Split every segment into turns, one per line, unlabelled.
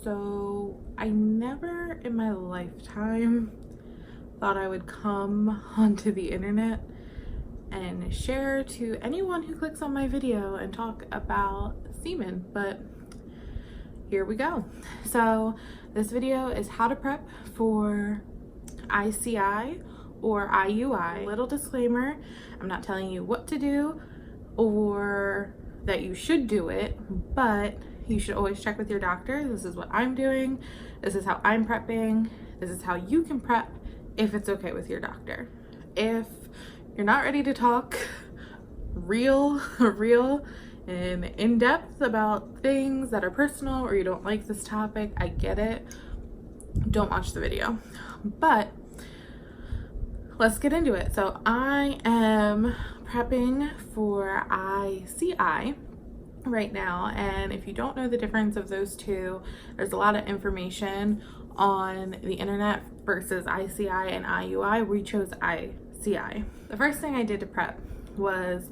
So I never in my lifetime thought I would come onto the internet and share to anyone who clicks on my video and talk about semen, but here we go. So this video is how to prep for ICI or IUI. Little disclaimer, I'm not telling you what to do or that you should do it, but you should always check with your doctor. This is what I'm doing. This is how I'm prepping. This is how you can prep if it's okay with your doctor. If you're not ready to talk real and in depth about things that are personal, or you don't like this topic, I get it. Don't watch the video. But let's get into it. So I am prepping for ICI right now, and if you don't know the difference of those two, there's a lot of information on the internet versus ICI and IUI. We chose ICI. The first thing I did to prep was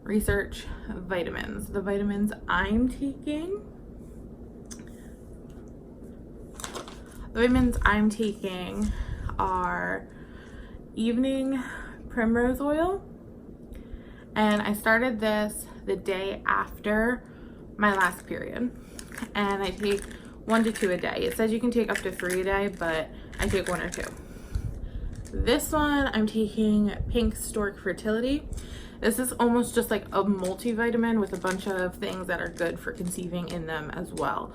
research vitamins. The vitamins I'm taking, are evening primrose oil, and I started this the day after my last period, and I take 1 to 2 a day. It says you can take up to 3 a day, but I take 1 or 2. This one I'm taking Pink Stork Fertility. This is almost just like a multivitamin with a bunch of things that are good for conceiving in them as well.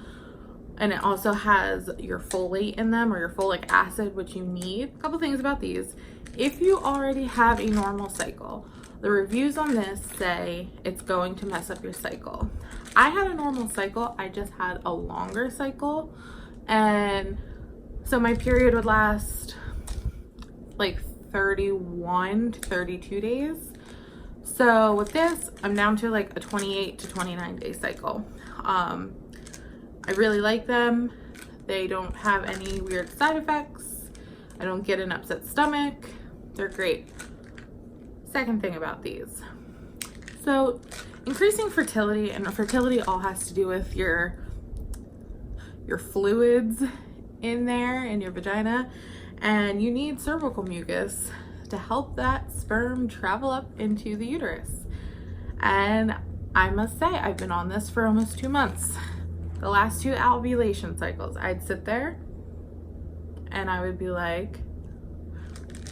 And it also has your folate in them, or your folic acid, which you need. A couple things about these. If you already have a normal cycle, the reviews on this say it's going to mess up your cycle. I had a normal cycle, I just had a longer cycle. And so my period would last like 31 to 32 days. So with this, I'm down to like a 28 to 29 day cycle. I really like them. They don't have any weird side effects. I don't get an upset stomach. They're great. Second thing about these. So increasing fertility, and fertility all has to do with your fluids in there in your vagina, and you need cervical mucus to help that sperm travel up into the uterus. And I must say, I've been on this for almost 2 months. The last 2 ovulation cycles, I'd sit there and I would be like,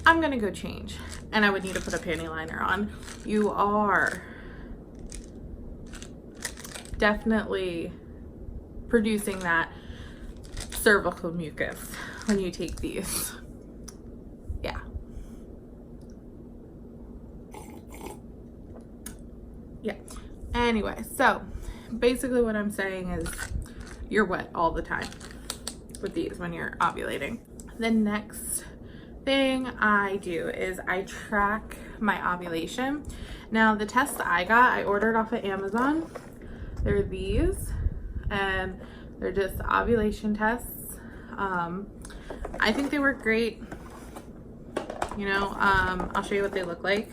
I'm gonna go change, and I would need to put a panty liner on. You are definitely producing that cervical mucus when you take these. Yeah. Yeah. Anyway, so basically what I'm saying is you're wet all the time with these when you're ovulating. The next thing I do is I track my ovulation. Now the tests I got, I ordered off of Amazon. They're these, and they're just ovulation tests. I think they work great. You know, I'll show you what they look like.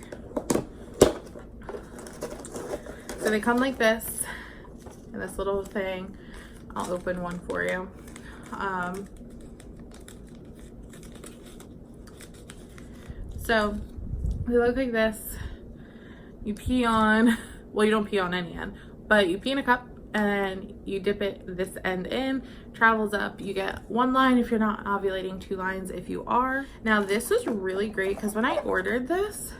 So they come like this, in this little thing. I'll open one for you. So they look like this. You pee on, well, you don't pee on any end, but you pee in a cup and you dip it this end in, travels up. You get 1 line if you're not ovulating, 2 lines if you are. Now this is really great because when I ordered this,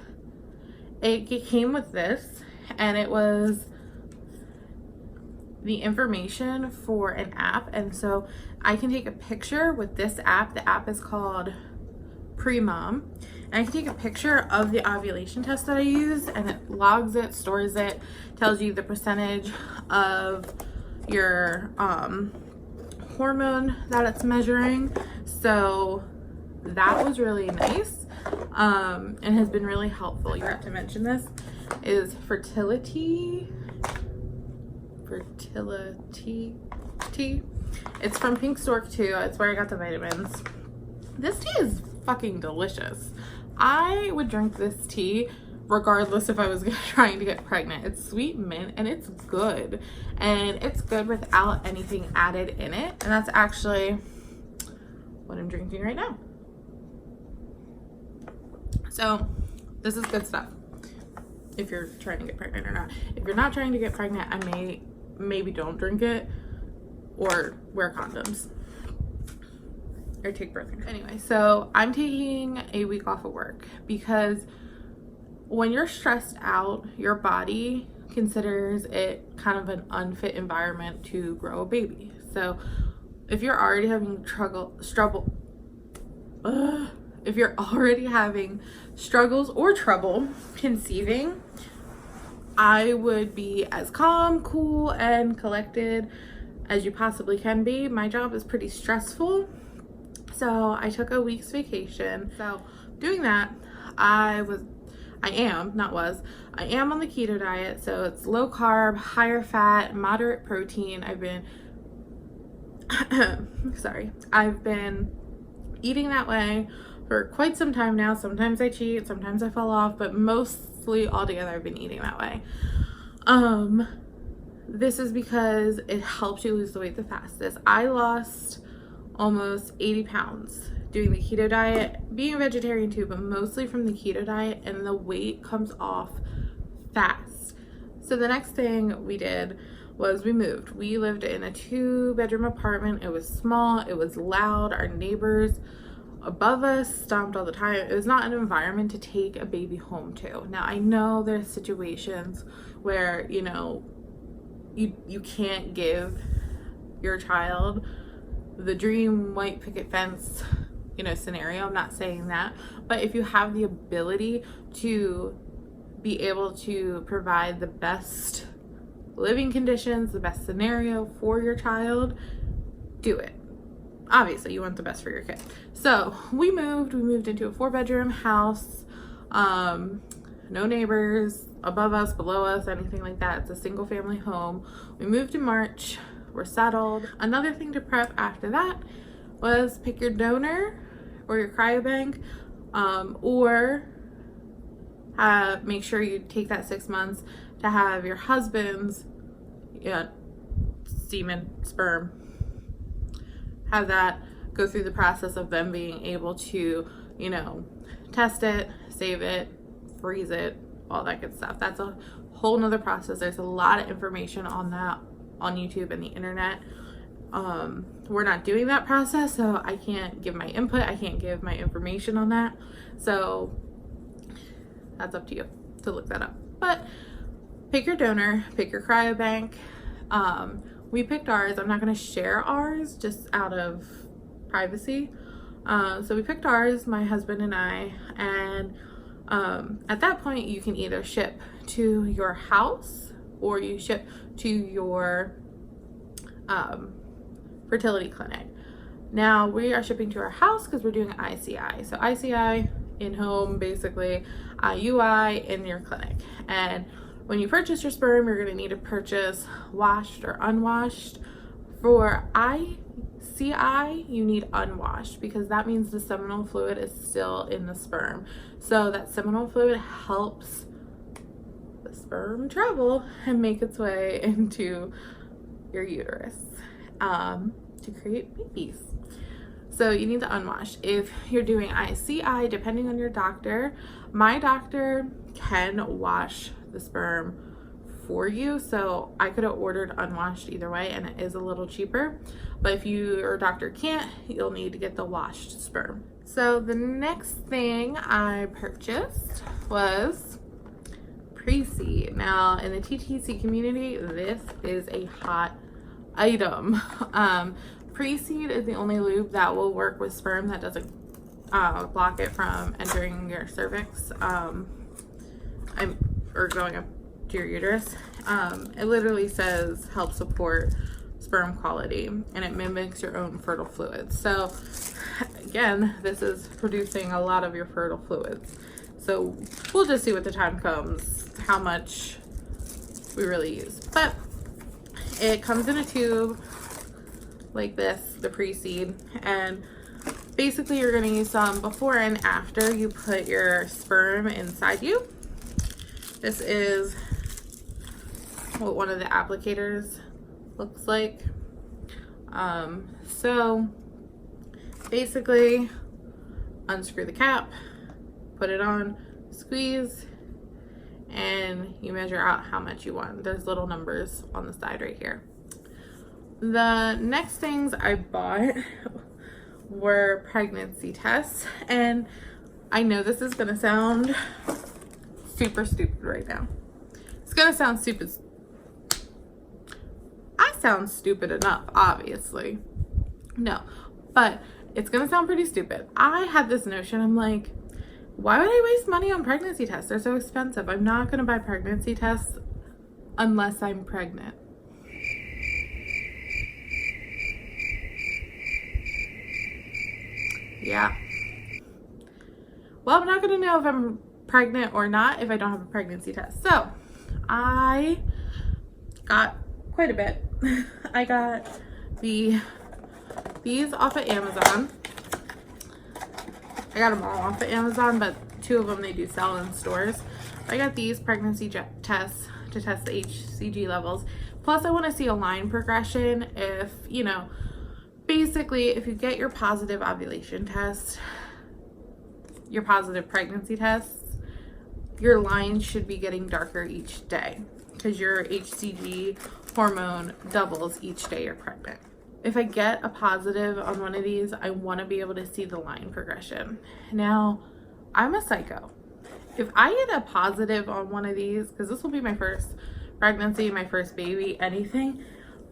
it came with this, and it was the information for an app. And so I can take a picture with this app. The app is called Pre-Mom, and I can take a picture of the ovulation test that I use, and it logs it, stores it, tells you the percentage of your hormone that it's measuring. So that was really nice, and has been really helpful. You have to mention this is Fertility Tea. It's from Pink Stork too. It's where I got the vitamins. This tea is fucking delicious. I would drink this tea regardless if I was trying to get pregnant. It's sweet mint and it's good. And it's good without anything added in it. And that's actually what I'm drinking right now. So this is good stuff if you're trying to get pregnant or not. If you're not trying to get pregnant, maybe don't drink it or wear condoms or take birth control. Anyway, so I'm taking a week off of work because when you're stressed out, your body considers it kind of an unfit environment to grow a baby. So if you're already having if you're already having struggles or trouble conceiving, I would be as calm, cool, and collected as you possibly can be. My job is pretty stressful, so I took a week's vacation. So doing that, I am on the keto diet. So it's low carb, higher fat, moderate protein. I've been eating that way for quite some time now. Sometimes I cheat, sometimes I fall off, but mostly altogether I've been eating that way. This is because it helps you lose the weight the fastest. I lost almost 80 pounds doing the keto diet, being a vegetarian too, but mostly from the keto diet, and the weight comes off fast. So the next thing we did was we moved. We lived in a 2-bedroom apartment. It was small, it was loud. Our neighbors above us stomped all the time. It was not an environment to take a baby home to. Now I know there's situations where, you know, you can't give your child the dream white picket fence, you know, scenario. I'm not saying that, but if you have the ability to be able to provide the best living conditions, the best scenario for your child, do it. Obviously you want the best for your kid. So we moved into a 4-bedroom house, no neighbors above us, below us, anything like that. It's a single family home. We moved in March. We're settled. Another thing to prep after that was pick your donor or your cryobank, or make sure you take that 6 months to have your husband's semen, sperm, have that go through the process of them being able to, you know, test it, save it, freeze it, all that good stuff. That's a whole nother process. There's a lot of information on that on YouTube and the internet. We're not doing that process, so I can't give my input. I can't give my information on that. So that's up to you to look that up. But pick your donor, pick your cryobank. We picked ours. I'm not going to share ours just out of privacy. So we picked ours, my husband and I, and at that point you can either ship to your house or you ship to your fertility clinic. Now we are shipping to our house because we're doing ICI. So ICI in home, basically IUI in your clinic. And when you purchase your sperm, you're going to need to purchase washed or unwashed. For ICI, you need unwashed because that means the seminal fluid is still in the sperm. So that seminal fluid helps the sperm travel and make its way into your uterus to create babies. So you need the unwashed. If you're doing ICI, depending on your doctor, my doctor can wash the sperm for you. So I could have ordered unwashed either way, and it is a little cheaper. But if your doctor can't, you'll need to get the washed sperm. So the next thing I purchased was pre-seed. Now in the TTC community, this is a hot item. Pre-seed is the only lube that will work with sperm that doesn't block it from entering your cervix or going up to your uterus. It literally says help support sperm quality, and it mimics your own fertile fluids. So again, this is producing a lot of your fertile fluids. So we'll just see what the time comes, how much we really use. But it comes in a tube like this, the pre-seed, and basically you're going to use some before and after you put your sperm inside you. This is what one of the applicators looks like. So basically unscrew the cap, put it on, squeeze, and you measure out how much you want. There's little numbers on the side right here. The next things I bought were pregnancy tests, and I know this is gonna sound super stupid right now. It's gonna sound stupid. I sound stupid enough, obviously. No, but it's gonna sound pretty stupid. I had this notion, I'm like, why would I waste money on pregnancy tests? They're so expensive. I'm not gonna buy pregnancy tests unless I'm pregnant. Yeah. Well, I'm not gonna know if I'm pregnant or not if I don't have a pregnancy test. So I got quite a bit. I got these off of Amazon. I got them all off of Amazon, but 2 of them they do sell in stores. I got these pregnancy tests to test the HCG levels. Plus I want to see a line progression. If, you know, basically if you get your positive ovulation test, your positive pregnancy tests, your line should be getting darker each day because your HCG hormone doubles each day you're pregnant. If I get a positive on one of these, I want to be able to see the line progression. Now, I'm a psycho. If I get a positive on one of these, because this will be my first pregnancy, my first baby, anything,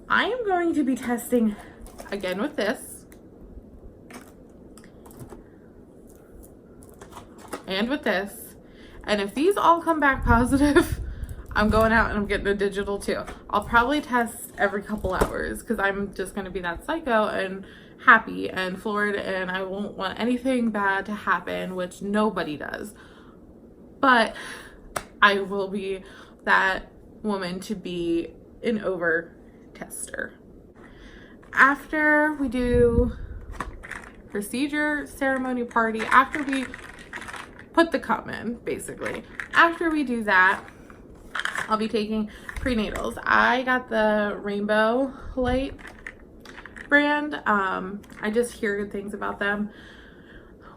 I am going to be testing again with this and with this. And if these all come back positive, I'm going out and I'm getting a digital too. I'll probably test every couple hours because I'm just going to be that psycho and happy and floored, and I won't want anything bad to happen, which nobody does. But I will be that woman to be an over tester. After we do procedure, ceremony, party, after we put the cum in, basically, after we do that, I'll be taking prenatals. I got the Rainbow Light brand. I just hear good things about them.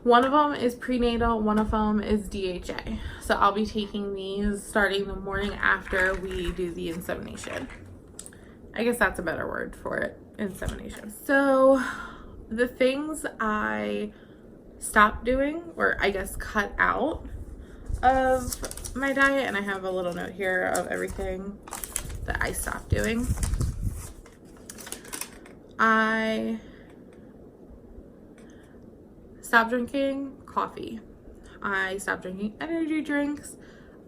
One of them is prenatal, one of them is DHA. So I'll be taking these starting the morning after we do the insemination. I guess that's a better word for it, insemination. So the things I stopped doing, or I guess cut out of my diet, and I have a little note here of everything that I stopped doing. I stopped drinking coffee. I stopped drinking energy drinks.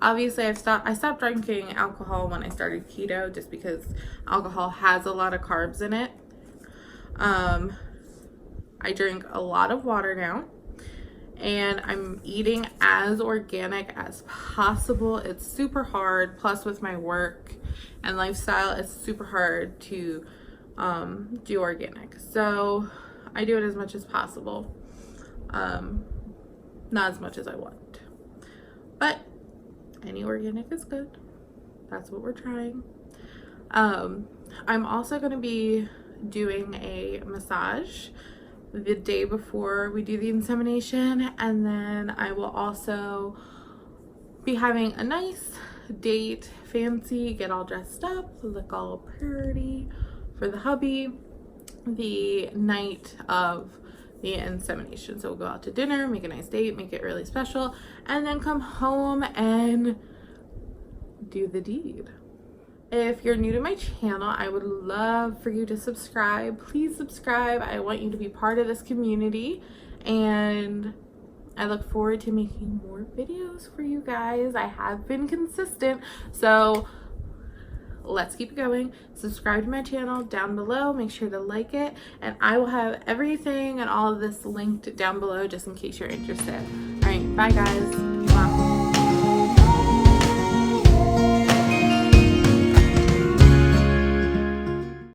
Obviously, I stopped drinking alcohol when I started keto just because alcohol has a lot of carbs in it. I drink a lot of water now, and I'm eating as organic as possible. It's super hard. Plus, with my work and lifestyle, it's super hard to do organic. So I do it as much as possible. Not as much as I want, but any organic is good. That's what we're trying. I'm also going to be doing a massage the day before we do the insemination, and then I will also be having a nice date, fancy, get all dressed up, look all pretty for the hubby the night of the insemination. So we'll go out to dinner, make a nice date, make it really special, and then come home and do the deed. If you're new to my channel, I would love for you to subscribe. Please subscribe. I want you to be part of this community, and I look forward to making more videos for you guys. I have been consistent, so let's keep going. Subscribe to my channel down below. Make sure to like it, and I will have everything and all of this linked down below just in case you're interested. All right, bye guys. Mwah.